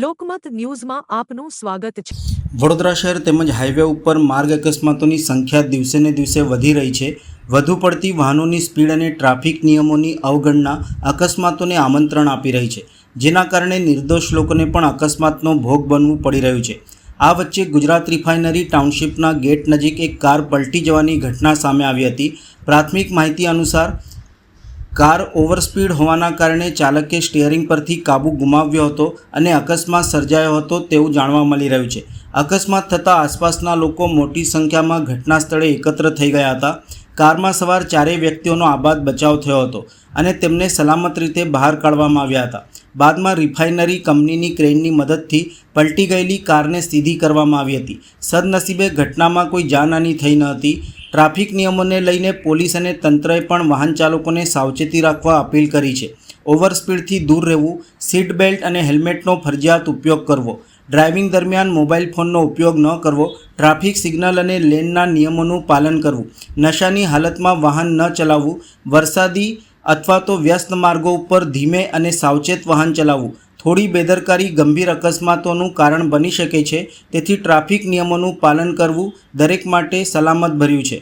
લોકમત ન્યૂઝમાં આપનું સ્વાગત છે। વડોદરા શહેર તેમજ હાઈવે ઉપર માર્ગ અકસ્માતોની સંખ્યા દિવસે ને દિવસે વધી રહી છે। વધુ પડતી વાહનોની સ્પીડ અને ટ્રાફિક નિયમોની અવગણના અકસ્માતોને આમંત્રણ આપી રહી છે, જેના કારણે નિર્દોષ લોકોને પણ અકસ્માતનો ભોગ બનવું પડી રહ્યું છે। આ વચ્ચે ગુજરાત રિફાઇનરી ટાઉનશીપના ગેટ નજીક એક કાર પલટી જવાની ઘટના સામે આવી હતી। પ્રાથમિક માહિતી અનુસાર કાર ઓવરસ્પીડ હોવાના કારણે ચાલકે સ્ટીયરિંગ પરથી કાબુ ગુમાવ્યો હતો અને અકસ્માત સર્જાયો હતો તેવું જાણવા મળી રહ્યું છે। અકસ્માત થતાં આસપાસના લોકો મોટી સંખ્યામાં ઘટના સ્થળે એકત્ર થઈ ગયા હતા। કારમાં સવાર ચારેય વ્યક્તિઓનો આબાદ બચાવ થયો હતો અને તેમને સલામત રીતે બહાર કાઢવામાં આવ્યા હતા। બાદમાં રિફાઇનરી કંપનીની ક્રેનની મદદથી પલટી ગયેલી કારને સીધી કરવામાં આવી હતી। સદનસીબે ઘટનામાં કોઈ જાનહાનિ થઈ ન હતી। ટ્રાફિક નિયમોને લઈને પોલીસ અને તંત્રએ પણ વાહન ચાલકોને સાવચેતી રાખવા અપીલ કરી છે। ઓવરસ્પીડથી દૂર રહેવું, સીટ બેલ્ટ અને હેલ્મેટનો ફરજિયાત ઉપયોગ કરવો, ડ્રાઇવિંગ દરમિયાન મોબાઈલ ફોનનો ઉપયોગ ન કરવો, ટ્રાફિક સિગ્નલ અને લેનના નિયમોનું પાલન કરવું, નશાની હાલતમાં વાહન ન ચલાવવું, વરસાદી અથવા તો વ્યસ્ત માર્ગો ઉપર ધીમે અને સાવચેત વાહન ચલાવવું। થોડી બેદરકારી ગંભીર અકસ્માતોનું કારણ બની શકે છે, તેથી ટ્રાફિક નિયમોનું પાલન કરવું દરેક માટે સલામત ભર્યું છે।